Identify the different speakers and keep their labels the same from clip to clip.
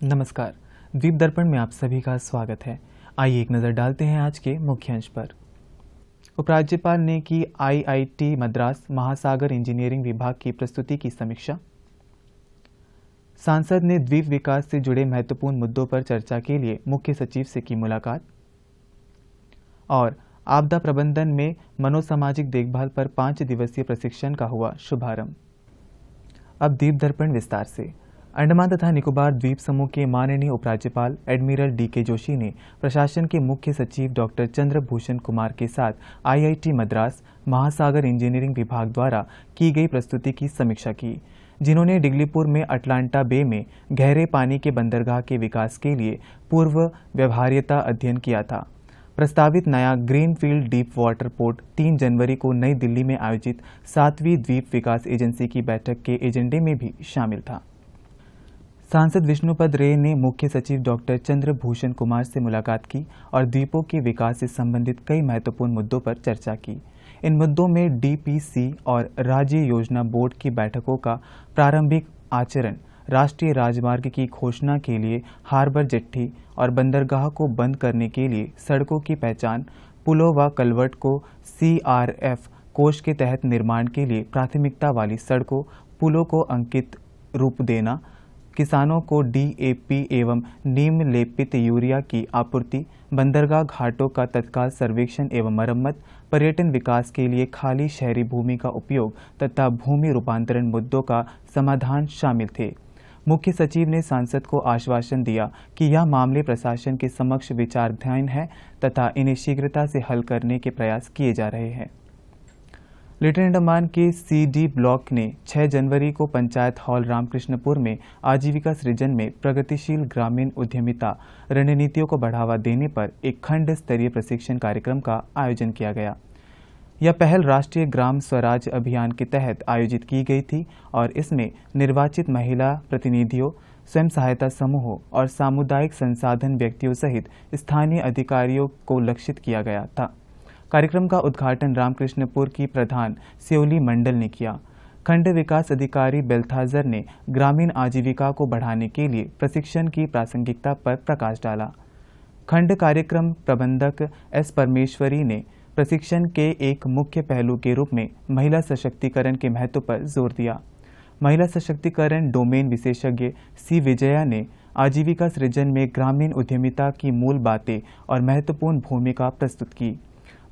Speaker 1: नमस्कार। द्वीप दर्पण में आप सभी का स्वागत है। आइए एक नज़र डालते हैं आज के मुख्य अंश पर। उपराज्यपाल ने की आईआईटी मद्रास महासागर इंजीनियरिंग विभाग की प्रस्तुति की समीक्षा। सांसद ने द्वीप विकास से जुड़े महत्वपूर्ण मुद्दों पर चर्चा के लिए मुख्य सचिव से की मुलाकात। और आपदा प्रबंधन में मनोसामाजिक देखभाल पर 5 दिवसीय प्रशिक्षण का हुआ शुभारंभ। अब द्वीप दर्पण विस्तार से। अंडमान तथा निकोबार द्वीप समूह के माननीय उपराज्यपाल एडमिरल डी.के. जोशी ने प्रशासन के मुख्य सचिव डॉक्टर चंद्रभूषण कुमार के साथ आईआईटी मद्रास महासागर इंजीनियरिंग विभाग द्वारा की गई प्रस्तुति की समीक्षा की, जिन्होंने डिगलीपुर में अटलांटा बे में गहरे पानी के बंदरगाह के विकास के लिए पूर्व व्यवहार्यता अध्ययन किया था। प्रस्तावित नया ग्रीनफील्ड डीप वाटर पोर्ट 3 जनवरी को नई दिल्ली में आयोजित 7वीं द्वीप विकास एजेंसी की बैठक के एजेंडे में भी शामिल था। सांसद विष्णुपद रे ने मुख्य सचिव डॉक्टर चंद्रभूषण कुमार से मुलाकात की और द्वीपों के विकास से संबंधित कई महत्वपूर्ण मुद्दों पर चर्चा की। इन मुद्दों में डीपीसी और राज्य योजना बोर्ड की बैठकों का प्रारंभिक आचरण, राष्ट्रीय राजमार्ग की घोषणा के लिए हार्बर जेट्टी और बंदरगाह को बंद करने के लिए सड़कों की पहचान, पुलों व कलवर्ट को CRF कोष के तहत निर्माण के लिए प्राथमिकता वाली सड़कों, पुलों को अंकित रूप देना, किसानों को DAP एवं नीम लेपित यूरिया की आपूर्ति, बंदरगाह घाटों का तत्काल सर्वेक्षण एवं मरम्मत, पर्यटन विकास के लिए खाली शहरी भूमि का उपयोग तथा भूमि रूपांतरण मुद्दों का समाधान शामिल थे। मुख्य सचिव ने सांसद को आश्वासन दिया कि यह मामले प्रशासन के समक्ष विचाराधीन है तथा इन्हें शीघ्रता से हल करने के प्रयास किए जा रहे हैं। लिटिल अंडमान के CD ब्लॉक ने 6 जनवरी को पंचायत हॉल रामकृष्णपुर में आजीविका सृजन में प्रगतिशील ग्रामीण उद्यमिता रणनीतियों को बढ़ावा देने पर एक खंड स्तरीय प्रशिक्षण कार्यक्रम का आयोजन किया गया। यह पहल राष्ट्रीय ग्राम स्वराज अभियान के तहत आयोजित की गई थी और इसमें निर्वाचित महिला प्रतिनिधियों, स्वयं सहायता समूहों और सामुदायिक संसाधन व्यक्तियों सहित स्थानीय अधिकारियों को लक्षित किया गया था। कार्यक्रम का उद्घाटन रामकृष्णपुर की प्रधान सेओली मंडल ने किया। खंड विकास अधिकारी बेल्थाजर ने ग्रामीण आजीविका को बढ़ाने के लिए प्रशिक्षण की प्रासंगिकता पर प्रकाश डाला। खंड कार्यक्रम प्रबंधक S. परमेश्वरी ने प्रशिक्षण के एक मुख्य पहलू के रूप में महिला सशक्तिकरण के महत्व पर जोर दिया। महिला सशक्तिकरण डोमेन विशेषज्ञ C. विजया ने आजीविका सृजन में ग्रामीण उद्यमिता की मूल बातें और महत्वपूर्ण भूमिका प्रस्तुत की।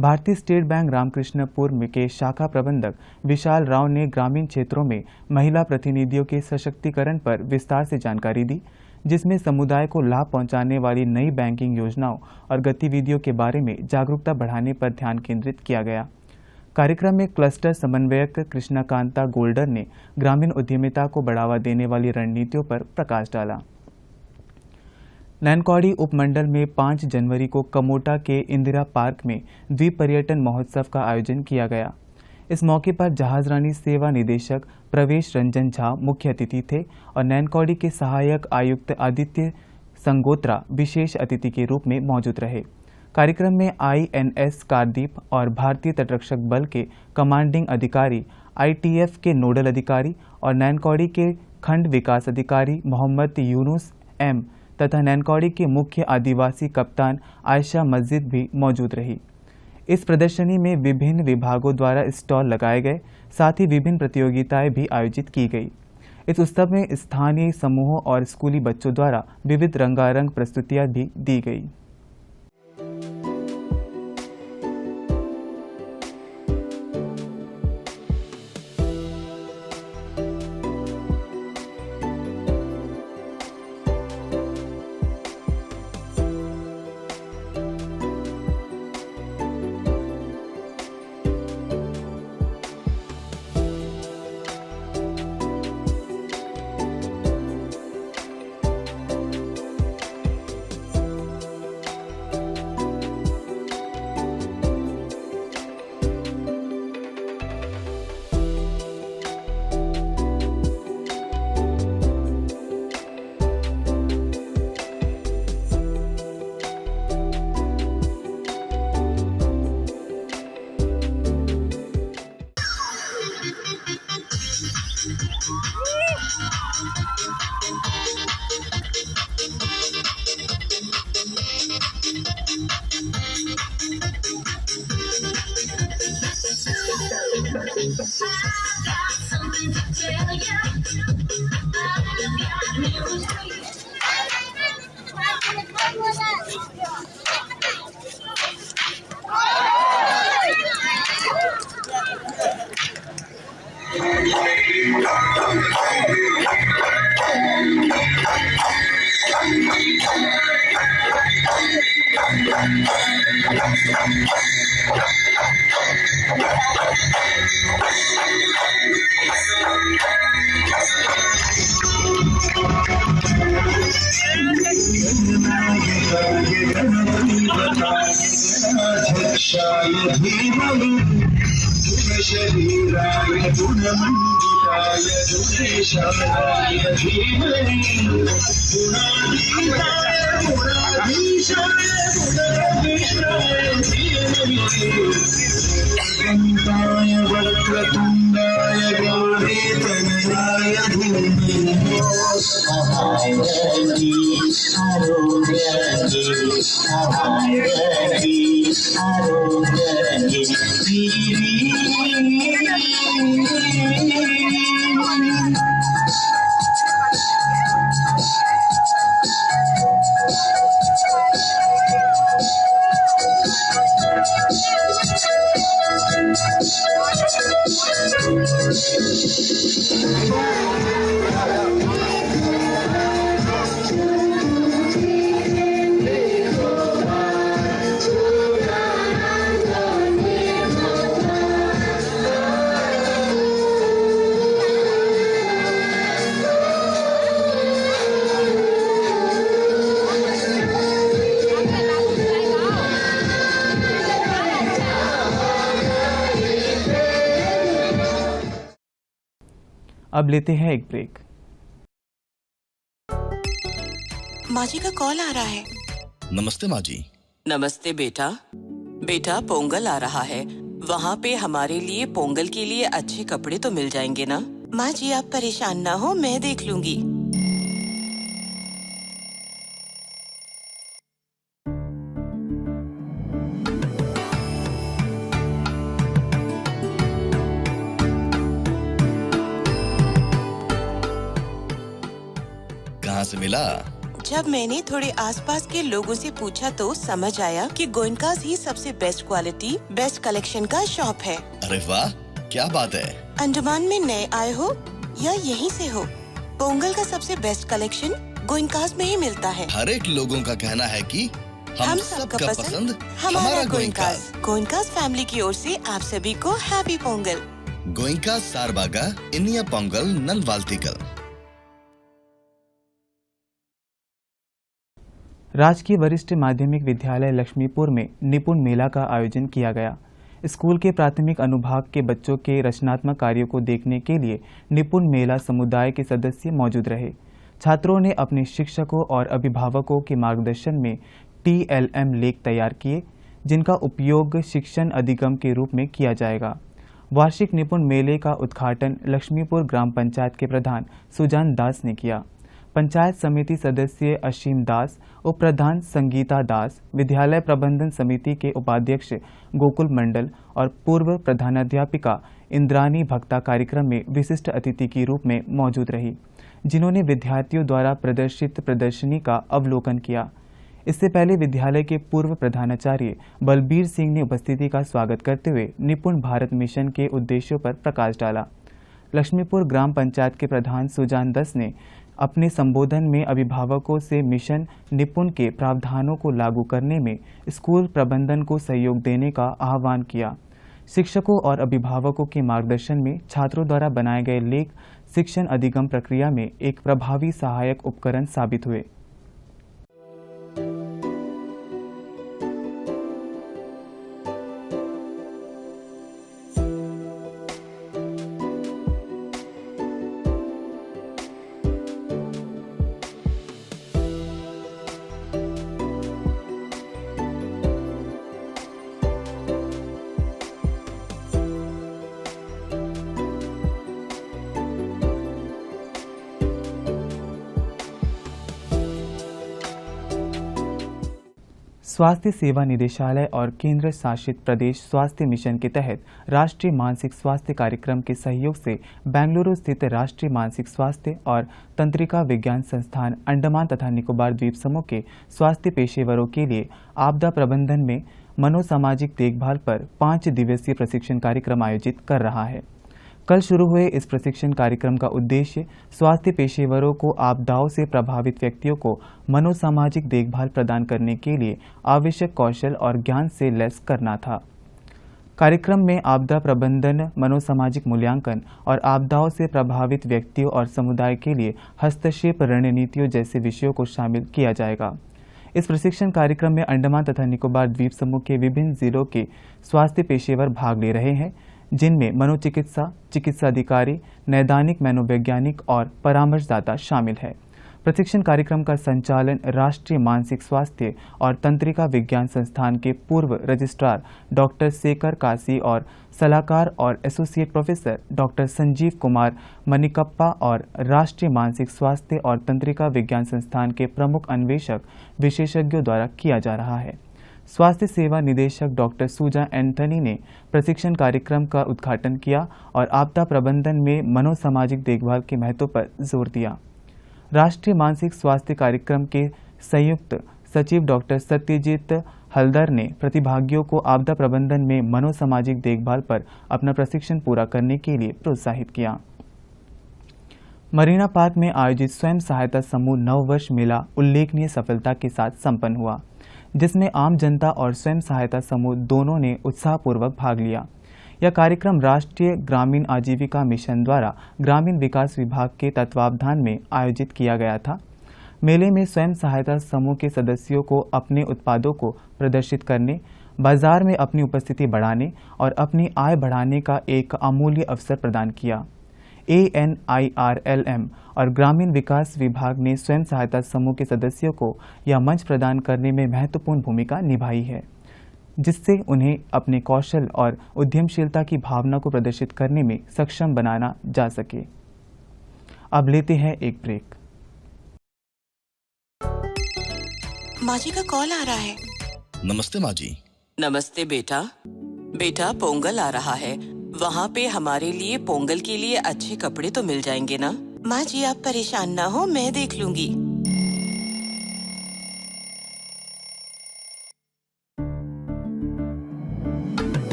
Speaker 1: भारतीय स्टेट बैंक रामकृष्णपुर के शाखा प्रबंधक विशाल राव ने ग्रामीण क्षेत्रों में महिला प्रतिनिधियों के सशक्तिकरण पर विस्तार से जानकारी दी, जिसमें समुदाय को लाभ पहुंचाने वाली नई बैंकिंग योजनाओं और गतिविधियों के बारे में जागरूकता बढ़ाने पर ध्यान केंद्रित किया गया। कार्यक्रम में क्लस्टर समन्वयक कृष्णाकांता गोल्डर ने ग्रामीण उद्यमिता को बढ़ावा देने वाली रणनीतियों पर प्रकाश डाला। नैनकॉड़ी उपमंडल में 5 जनवरी को कमोटा के इंदिरा पार्क में द्वीप पर्यटन महोत्सव का आयोजन किया गया। इस मौके पर जहाजरानी सेवा निदेशक प्रवेश रंजन झा मुख्य अतिथि थे और नैनकॉड़ी के सहायक आयुक्त आदित्य संगोत्रा विशेष अतिथि के रूप में मौजूद रहे। कार्यक्रम में INS कारदीप और भारतीय तटरक्षक बल के कमांडिंग अधिकारी, ITF के नोडल अधिकारी और नैनकॉड़ी के खंड विकास अधिकारी मोहम्मद यूनुस M तथा नैनकॉड़ी के मुख्य आदिवासी कप्तान आयशा मस्जिद भी मौजूद रही। इस प्रदर्शनी में विभिन्न विभागों द्वारा स्टॉल लगाए गए, साथ ही विभिन्न प्रतियोगिताएं भी आयोजित की गई। इस उत्सव में स्थानीय समूहों और स्कूली बच्चों द्वारा विविध रंगारंग प्रस्तुतियां भी दी गई।
Speaker 2: अध्यक्षाय धीमहि गुणशरीराय गुणमण्डिताय गुणेशाय धीमहि गुणाधीशाय गुणाधीशाय गुणाधीशाय धीमहि वक्रतुण्डाय वक्रतुण्डाय गौरीतनयाय धीमहि सहायकी आरोग्यकी सहायकी आरोग्यकी देवी
Speaker 1: अब लेते हैं एक ब्रेक।
Speaker 3: माँ जी का कॉल आ रहा है।
Speaker 4: नमस्ते माँ जी।
Speaker 3: नमस्ते बेटा। बेटा पोंगल आ रहा है, वहाँ पे हमारे लिए पोंगल के लिए अच्छे कपड़े तो मिल जाएंगे ना? माँ जी आप परेशान ना हो, मैं देख लूंगी।
Speaker 4: कहाँ से मिला?
Speaker 3: जब मैंने थोड़े आसपास के लोगों से पूछा तो समझ आया कि गोइनकास ही सबसे बेस्ट क्वालिटी, बेस्ट कलेक्शन का शॉप है।
Speaker 4: अरे वाह, क्या बात है।
Speaker 3: अंडमान में नए आए हो या यहीं से हो, पोंगल का सबसे बेस्ट कलेक्शन गोइनकास में ही मिलता है।
Speaker 4: हर एक लोगों का कहना है कि हम सबका पसंद
Speaker 3: हमारा गोइनकास। गोइनकास फैमिली की ओर से आप सभी को हैप्पी पोंगल।
Speaker 4: गोइनकास सारबागा इनिया पोंगल नलवाल्तिकल।
Speaker 1: राजकीय वरिष्ठ माध्यमिक विद्यालय लक्ष्मीपुर में निपुण मेला का आयोजन किया गया। स्कूल के प्राथमिक अनुभाग के बच्चों के रचनात्मक कार्यों को देखने के लिए निपुण मेला समुदाय के सदस्य मौजूद रहे। छात्रों ने अपने शिक्षकों और अभिभावकों के मार्गदर्शन में TLM लेख तैयार किए, जिनका उपयोग शिक्षण अधिगम के रूप में किया जाएगा। वार्षिक निपुण मेले का उद्घाटन लक्ष्मीपुर ग्राम पंचायत के प्रधान सुजान दास ने किया। पंचायत समिति सदस्य असीम दास, उप प्रधान संगीता दास, विद्यालय प्रबंधन समिति के उपाध्यक्ष गोकुल मंडल और पूर्व प्रधानाध्यापिका इंद्रानी भक्ता कार्यक्रम में विशिष्ट अतिथि के रूप में मौजूद रही, जिन्होंने विद्यार्थियों द्वारा प्रदर्शित प्रदर्शनी का अवलोकन किया। इससे पहले विद्यालय के पूर्व प्रधानाचार्य बलबीर सिंह ने उपस्थिति का स्वागत करते हुए निपुण भारत मिशन के उद्देश्यों पर प्रकाश डाला। लक्ष्मीपुर ग्राम पंचायत के प्रधान सुजान दस ने अपने संबोधन में अभिभावकों से मिशन निपुण के प्रावधानों को लागू करने में स्कूल प्रबंधन को सहयोग देने का आह्वान किया। शिक्षकों और अभिभावकों के मार्गदर्शन में छात्रों द्वारा बनाए गए लेख शिक्षण अधिगम प्रक्रिया में एक प्रभावी सहायक उपकरण साबित हुए। स्वास्थ्य सेवा निदेशालय और केंद्र शासित प्रदेश स्वास्थ्य मिशन के तहत राष्ट्रीय मानसिक स्वास्थ्य कार्यक्रम के सहयोग से बेंगलुरु स्थित राष्ट्रीय मानसिक स्वास्थ्य और तंत्रिका विज्ञान संस्थान अंडमान तथा निकोबार द्वीप समूह के स्वास्थ्य पेशेवरों के लिए आपदा प्रबंधन में मनोसामाजिक देखभाल पर 5 दिवसीय प्रशिक्षण कार्यक्रम आयोजित कर रहा है। कल शुरू हुए इस प्रशिक्षण कार्यक्रम का उद्देश्य स्वास्थ्य पेशेवरों को आपदाओं से प्रभावित व्यक्तियों को मनोसामाजिक देखभाल प्रदान करने के लिए आवश्यक कौशल और ज्ञान से लैस करना था। कार्यक्रम में आपदा प्रबंधन, मनोसामाजिक मूल्यांकन और आपदाओं से प्रभावित व्यक्तियों और समुदाय के लिए हस्तक्षेप रणनीतियों जैसे विषयों को शामिल किया जाएगा। इस प्रशिक्षण कार्यक्रम में अंडमान तथा निकोबार द्वीप समूह के विभिन्न जिलों के स्वास्थ्य पेशेवर भाग ले रहे हैं, जिनमें मनोचिकित्सा, चिकित्सा अधिकारी, नैदानिक मनोवैज्ञानिक और परामर्शदाता शामिल है। प्रशिक्षण कार्यक्रम का संचालन राष्ट्रीय मानसिक स्वास्थ्य और तंत्रिका विज्ञान संस्थान के पूर्व रजिस्ट्रार डॉक्टर शेखर कासी और सलाहकार और associate professor doctor Sanjeev Kumar Manikappa और राष्ट्रीय मानसिक स्वास्थ्य और तंत्रिका विज्ञान संस्थान के प्रमुख अन्वेषक विशेषज्ञों द्वारा किया जा रहा है। स्वास्थ्य सेवा निदेशक डॉक्टर सूजा एंथनी ने प्रशिक्षण कार्यक्रम का उद्घाटन किया और आपदा प्रबंधन में मनोसामाजिक देखभाल के महत्व पर जोर दिया। राष्ट्रीय मानसिक स्वास्थ्य कार्यक्रम के संयुक्त सचिव डॉक्टर सत्यजीत हल्दर ने प्रतिभागियों को आपदा प्रबंधन में मनोसामाजिक देखभाल पर अपना प्रशिक्षण पूरा करने के लिए प्रोत्साहित किया। मरीना पार्क में आयोजित स्वयं सहायता समूह नववर्ष मेला उल्लेखनीय सफलता के साथ संपन्न हुआ, जिसमें आम जनता और स्वयं सहायता समूह दोनों ने उत्साहपूर्वक भाग लिया। यह कार्यक्रम राष्ट्रीय ग्रामीण आजीविका मिशन द्वारा ग्रामीण विकास विभाग के तत्वावधान में आयोजित किया गया था। मेले में स्वयं सहायता समूह के सदस्यों को अपने उत्पादों को प्रदर्शित करने, बाजार में अपनी उपस्थिति बढ़ाने और अपनी आय बढ़ाने का एक अमूल्य अवसर प्रदान किया। ANIRLM और ग्रामीण विकास विभाग ने स्वयं सहायता समूह के सदस्यों को यह मंच प्रदान करने में महत्वपूर्ण भूमिका निभाई है, जिससे उन्हें अपने कौशल और उद्यमशीलता की भावना को प्रदर्शित करने में सक्षम बनाना जा सके। अब लेते हैं एक ब्रेक।
Speaker 3: माँ जी का कॉल आ रहा है।
Speaker 4: नमस्ते माँ जी।
Speaker 3: नमस्ते बेटा। बेटा पोंगल आ रहा है, वहाँ पे हमारे लिए पोंगल के लिए अच्छे कपड़े तो मिल जाएंगे ना? माँ जी आप परेशान ना हो, मैं देख लूंगी।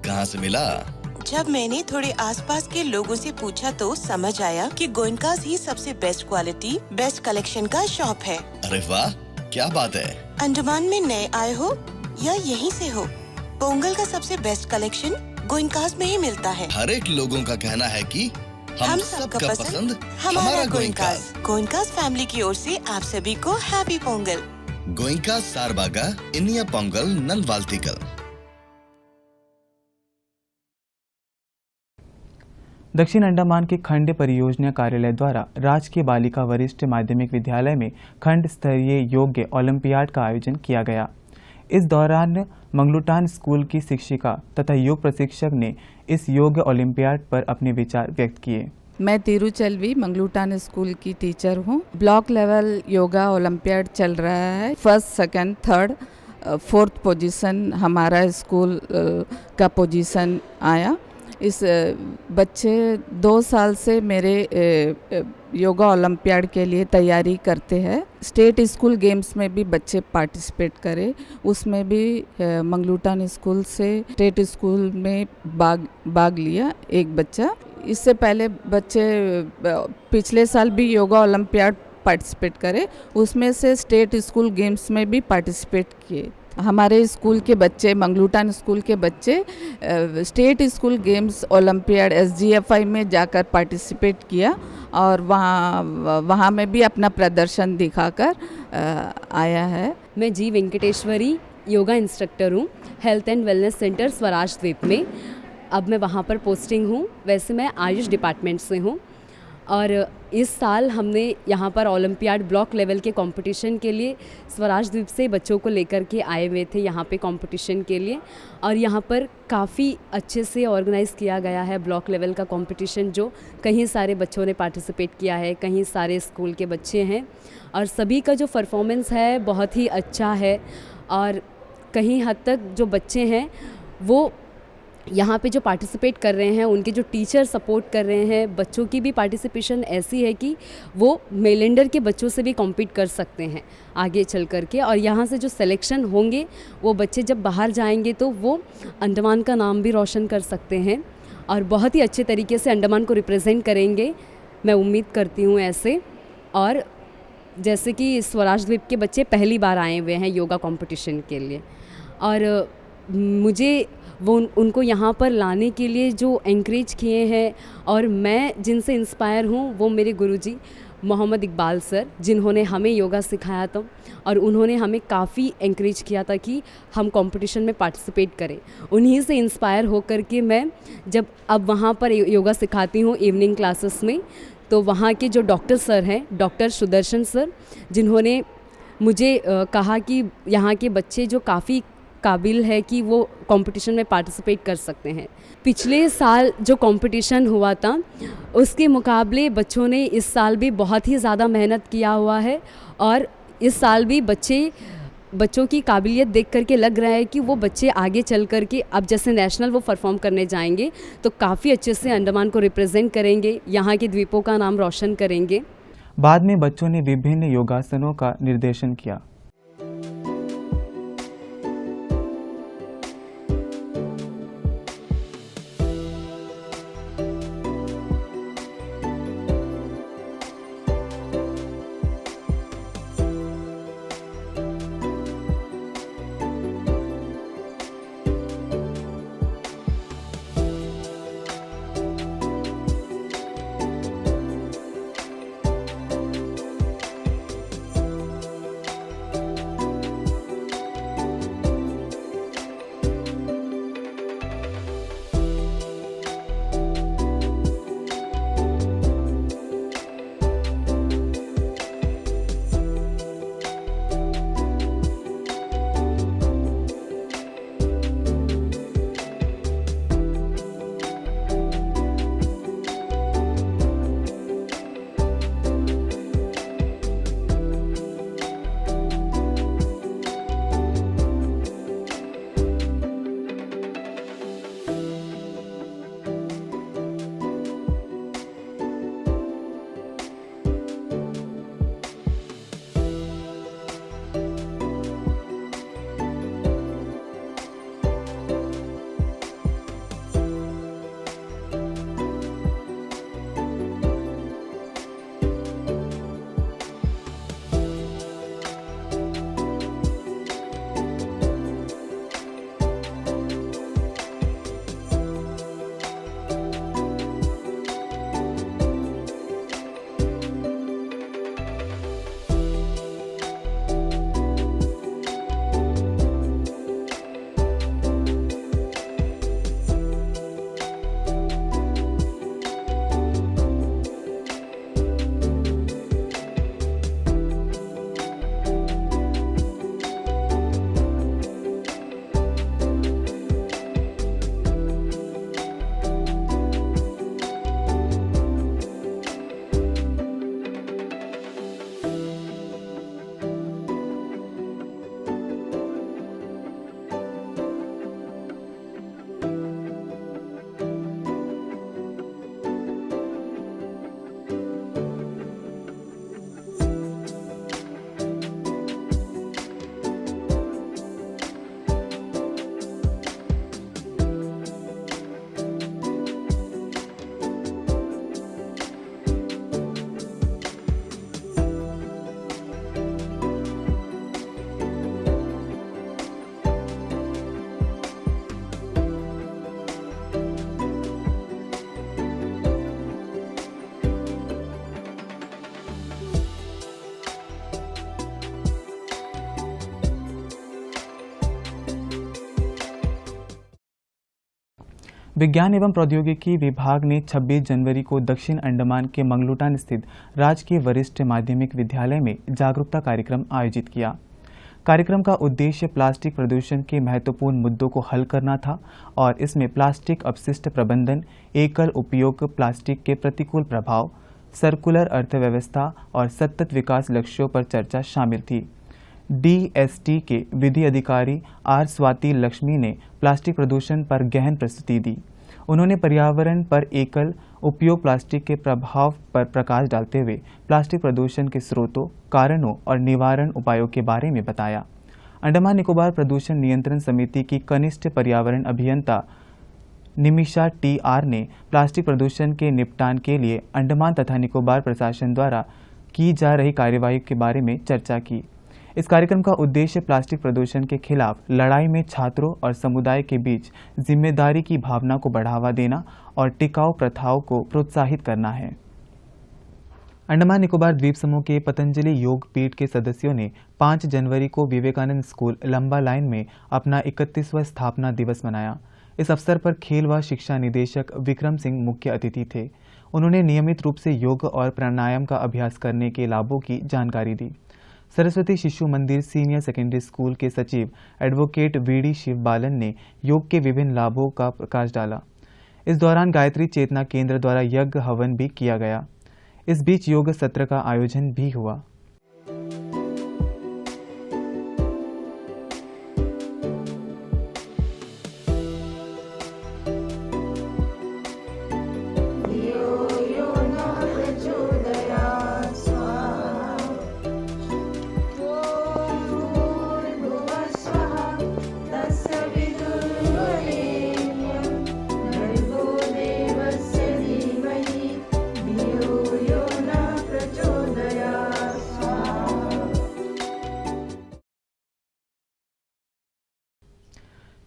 Speaker 4: कहाँ से मिला?
Speaker 3: जब मैंने थोड़े आसपास के लोगों से पूछा तो समझ आया कि गोइनकास ही सबसे बेस्ट क्वालिटी, बेस्ट कलेक्शन का शॉप है।
Speaker 4: अरे वाह, क्या बात है।
Speaker 3: अंडमान में नए आए हो या यहीं से हो, पोंगल का सबसे बेस्ट कलेक्शन गोइनकास में ही मिलता है।
Speaker 4: हर एक लोगों का कहना है कि हम सबका पसंद हमारा गोइनकास।
Speaker 3: गोइनकास फैमिली की ओर से आप सभी को हैप्पी पोंगल।
Speaker 4: गोइनकास सारबागा इनिया पोंगल ननवाल्तिकल।
Speaker 1: दक्षिण अंडमान के खंड परियोजना कार्यालय द्वारा राजकीय बालिका वरिष्ठ माध्यमिक विद्यालय में खंड स्तरीय योग्य ओलंपियाड का आयोजन किया गया। इस दौरान मंगलूटान स्कूल की शिक्षिका तथा योग प्रशिक्षक ने इस योग्य ओलंपियाड पर अपने विचार व्यक्त किए।
Speaker 5: मैं तिरुचेल्वी मंगलूटान स्कूल की टीचर हूँ। ब्लॉक लेवल योगा ओलंपियाड चल रहा है। First, second, third, fourth position हमारा स्कूल का पोजीशन आया। इस बच्चे 2 साल से मेरे योगा ओलंपियाड के लिए तैयारी करते हैं। स्टेट स्कूल गेम्स में भी बच्चे पार्टिसिपेट करे, उसमें भी मंगलूटान स्कूल से स्टेट स्कूल में भाग लिया एक बच्चा। इससे पहले बच्चे पिछले साल भी योगा ओलंपियाड पार्टिसिपेट करे, उसमें से स्टेट स्कूल गेम्स में भी पार्टिसिपेट किए। हमारे स्कूल के बच्चे, मंगलूटान स्कूल के बच्चे state school games olympiad SGFI में जाकर पार्टिसिपेट किया और वहाँ में भी अपना प्रदर्शन दिखाकर आया है।
Speaker 6: मैं जी वेंकटेश्वरी योगा इंस्ट्रक्टर हूँ, health and wellness centre Swaraj द्वीप में। अब मैं वहाँ पर पोस्टिंग हूँ। वैसे मैं आयुष डिपार्टमेंट से हूँ और इस साल हमने यहाँ पर ओलंपियाड ब्लॉक लेवल के कंपटीशन के लिए स्वराज द्वीप से बच्चों को लेकर के आए हुए थे यहाँ पे कंपटीशन के लिए। और यहाँ पर काफ़ी अच्छे से ऑर्गेनाइज़ किया गया है ब्लॉक लेवल का कंपटीशन, जो कहीं सारे बच्चों ने पार्टिसिपेट किया है, कहीं सारे स्कूल के बच्चे हैं और सभी का जो परफॉर्मेंस है बहुत ही अच्छा है। और कहीं हद तक जो बच्चे हैं वो यहाँ पे जो पार्टिसिपेट कर रहे हैं उनके जो टीचर सपोर्ट कर रहे हैं, बच्चों की भी पार्टिसिपेशन ऐसी है कि वो मेलेंडर के बच्चों से भी कॉम्पीट कर सकते हैं आगे चल कर के। और यहाँ से जो सिलेक्शन होंगे वो बच्चे जब बाहर जाएंगे तो वो अंडमान का नाम भी रोशन कर सकते हैं और बहुत ही अच्छे तरीके से अंडमान को रिप्रेजेंट करेंगे, मैं उम्मीद करती हूँ ऐसे। और जैसे कि स्वराज द्वीप के बच्चे पहली बार आए हुए हैं योगा कंपटीशन के लिए और मुझे वो उनको यहाँ पर लाने के लिए जो एनकरेज किए हैं और मैं जिनसे इंस्पायर हूँ वो मेरे गुरुजी मोहम्मद इकबाल सर, जिन्होंने हमें योगा सिखाया था और उन्होंने हमें काफ़ी एनकरेज किया था कि हम कंपटीशन में पार्टिसिपेट करें। उन्हीं से इंस्पायर होकर के मैं जब अब वहाँ पर योगा सिखाती हूँ इवनिंग क्लासेस में, तो वहाँ के जो डॉक्टर सर हैं, डॉक्टर सुदर्शन सर, जिन्होंने मुझे कहा कि यहाँ के बच्चे जो काफ़ी काबिल है कि वो कंपटीशन में पार्टिसिपेट कर सकते हैं। पिछले साल जो कंपटीशन हुआ था उसके मुकाबले बच्चों ने इस साल भी बहुत ही ज़्यादा मेहनत किया हुआ है और इस साल भी बच्चों की काबिलियत देख करके लग रहा है कि वो बच्चे आगे चल कर के अब जैसे नेशनल वो परफॉर्म करने जाएंगे तो काफ़ी अच्छे से अंडमान को रिप्रेजेंट करेंगे, यहाँ के द्वीपों का नाम रोशन करेंगे।
Speaker 1: बाद में बच्चों ने विभिन्न योगासनों का निर्देशन किया। विज्ञान एवं प्रौद्योगिकी विभाग ने 26 जनवरी को दक्षिण अंडमान के मंगलूटान स्थित राजकीय वरिष्ठ माध्यमिक विद्यालय में जागरूकता कार्यक्रम आयोजित किया। कार्यक्रम का उद्देश्य प्लास्टिक प्रदूषण के महत्वपूर्ण मुद्दों को हल करना था और इसमें प्लास्टिक अपशिष्ट प्रबंधन, एकल उपयोग प्लास्टिक के प्रतिकूल प्रभाव, सर्कुलर अर्थव्यवस्था और सतत विकास लक्ष्यों पर चर्चा शामिल थी। DST के विधि अधिकारी आर स्वाति लक्ष्मी ने प्लास्टिक प्रदूषण पर गहन प्रस्तुति दी। उन्होंने पर्यावरण पर एकल उपयोग प्लास्टिक के प्रभाव पर प्रकाश डालते हुए प्लास्टिक प्रदूषण के स्रोतों, कारणों और निवारण उपायों के बारे में बताया। अंडमान निकोबार प्रदूषण नियंत्रण समिति की कनिष्ठ पर्यावरण अभियंता निमिषा TR ने प्लास्टिक प्रदूषण के निपटान के लिए अंडमान तथा निकोबार प्रशासन द्वारा की जा रही कार्यवाही के बारे में चर्चा की। इस कार्यक्रम का उद्देश्य प्लास्टिक प्रदूषण के खिलाफ लड़ाई में छात्रों और समुदाय के बीच जिम्मेदारी की भावना को बढ़ावा देना और टिकाऊ प्रथाओं को प्रोत्साहित करना है। अंडमान निकोबार द्वीप समूह के पतंजलि योग पीठ के सदस्यों ने 5 जनवरी को विवेकानंद स्कूल लंबा लाइन में अपना 31वां स्थापना दिवस मनाया। इस अवसर पर खेल व शिक्षा निदेशक विक्रम सिंह मुख्य अतिथि थे। उन्होंने नियमित रूप से योग और प्राणायाम का अभ्यास करने के लाभों की जानकारी दी। सरस्वती शिशु मंदिर सीनियर सेकेंडरी स्कूल के सचिव एडवोकेट VD शिव बालन ने योग के विभिन्न लाभों का प्रकाश डाला। इस दौरान गायत्री चेतना केंद्र द्वारा यज्ञ हवन भी किया गया। इस बीच योग सत्र का आयोजन भी हुआ।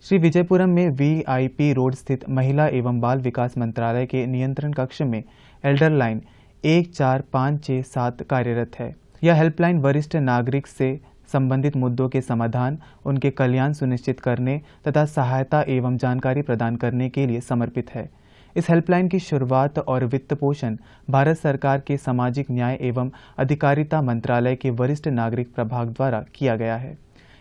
Speaker 1: श्री विजयपुरम में VIP रोड स्थित महिला एवं बाल विकास मंत्रालय के नियंत्रण कक्ष में एल्डर लाइन 14567 कार्यरत है। यह हेल्पलाइन वरिष्ठ नागरिक से संबंधित मुद्दों के समाधान, उनके कल्याण सुनिश्चित करने तथा सहायता एवं जानकारी प्रदान करने के लिए समर्पित है। इस हेल्पलाइन की शुरुआत और वित्त पोषण भारत सरकार के सामाजिक न्याय एवं अधिकारिता मंत्रालय के वरिष्ठ नागरिक प्रभाग द्वारा किया गया है।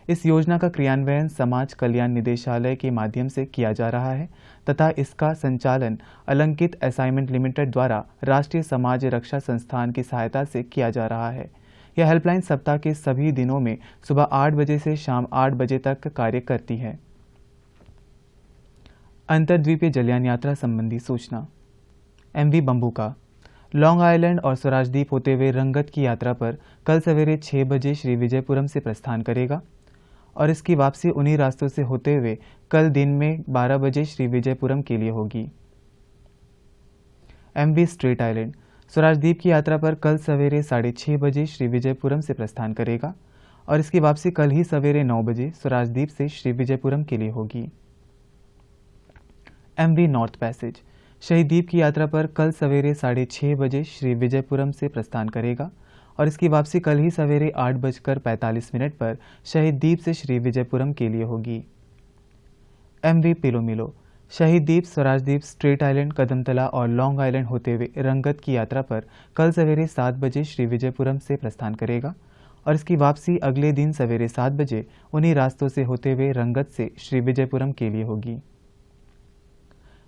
Speaker 1: इस योजना का क्रियान्वयन समाज कल्याण निदेशालय के माध्यम से किया जा रहा है तथा इसका संचालन अलंकित असाइनमेंट लिमिटेड द्वारा राष्ट्रीय समाज रक्षा संस्थान की सहायता से किया जा रहा है। यह हेल्पलाइन सप्ताह के सभी दिनों में सुबह 8 बजे से शाम 8 बजे तक कार्य करती है। अंतर्द्वीपीय जलयान यात्रा संबंधी सूचना। MV बम्बूका लॉन्ग आइलैंड और स्वराजद्वीप होते हुए रंगत की यात्रा पर कल सवेरे 6 बजे श्री विजयपुरम से प्रस्थान करेगा और इसकी वापसी उन्हीं रास्तों से होते हुए कल दिन में 12 बजे श्री विजयपुरम के लिए होगी। MV स्ट्रेट आइलैंड स्वराजद्वीप की यात्रा पर कल सवेरे 6:30 बजे श्री विजयपुरम से प्रस्थान करेगा और इसकी वापसी कल ही सवेरे 9 बजे स्वराजद्वीप से श्री विजयपुरम के लिए होगी। MV नॉर्थ पैसेज शहीद द्वीप की यात्रा पर कल सवेरे 6:30 बजे श्री विजयपुरम से प्रस्थान करेगा और इसकी वापसी कल ही सवेरे 8:45 पर शहीद द्वीप से श्री विजयपुरम के लिए होगी। MV पिलोमिलो शहीद द्वीप, स्वराजद्वीप, स्ट्रेट आइलैंड, कदमतला और लॉन्ग आइलैंड होते हुए रंगत की यात्रा पर कल सवेरे 7 बजे श्री विजयपुरम से प्रस्थान करेगा और इसकी वापसी अगले दिन सवेरे 7 बजे उन्हीं रास्तों से होते हुए रंगत से श्री विजयपुरम के लिए होगी।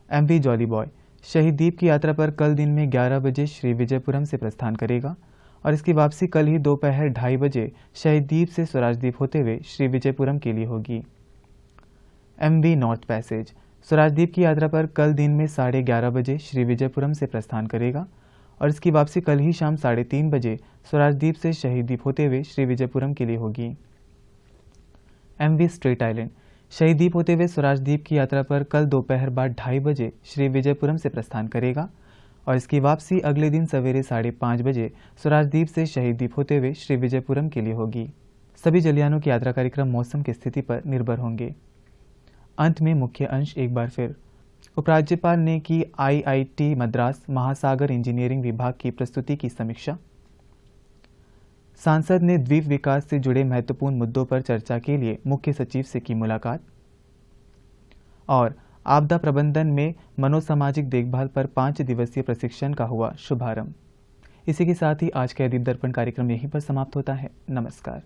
Speaker 1: MV जॉली बॉय शहीद द्वीप की यात्रा पर कल दिन में 11 बजे श्री विजयपुरम से प्रस्थान करेगा और इसकी वापसी कल ही दोपहर 2:30 बजे शहीद द्वीप से स्वराजद्वीप होते हुए श्री विजयपुरम के लिए होगी। MV नॉर्थ पैसेज स्वराजद्वीप की यात्रा पर कल दिन में 11:30 बजे श्री विजयपुरम से प्रस्थान करेगा और इसकी वापसी कल ही शाम 3:30 बजे स्वराजद्वीप से शहीद द्वीप होते हुए श्री विजयपुरम के लिए होगी। MV स्ट्रेट आइलैंड शहीद द्वीप होते हुए स्वराजद्वीप की यात्रा पर कल दोपहर बाद 2:30 बजे श्री विजयपुरम से प्रस्थान करेगा और इसकी वापसी अगले दिन सवेरे 5:30 बजे स्वराजद्वीप से शहीद द्वीप होते हुए श्री विजयपुरम के लिए होगी। सभी जलयानों की यात्रा कार्यक्रम मौसम की स्थिति पर निर्भर होंगे। अंत में मुख्य अंश एक बार फिर। उपराज्यपाल ने की IIT मद्रास महासागर इंजीनियरिंग विभाग की प्रस्तुति की समीक्षा। सांसद ने द्वीप विकास से जुड़े महत्वपूर्ण मुद्दों पर चर्चा के लिए मुख्य सचिव से की मुलाकात। और आपदा प्रबंधन में मनोसामाजिक देखभाल पर 5 दिवसीय प्रशिक्षण का हुआ शुभारंभ। इसी के साथ ही आज का दीप दर्पण कार्यक्रम यहीं पर समाप्त होता है। नमस्कार।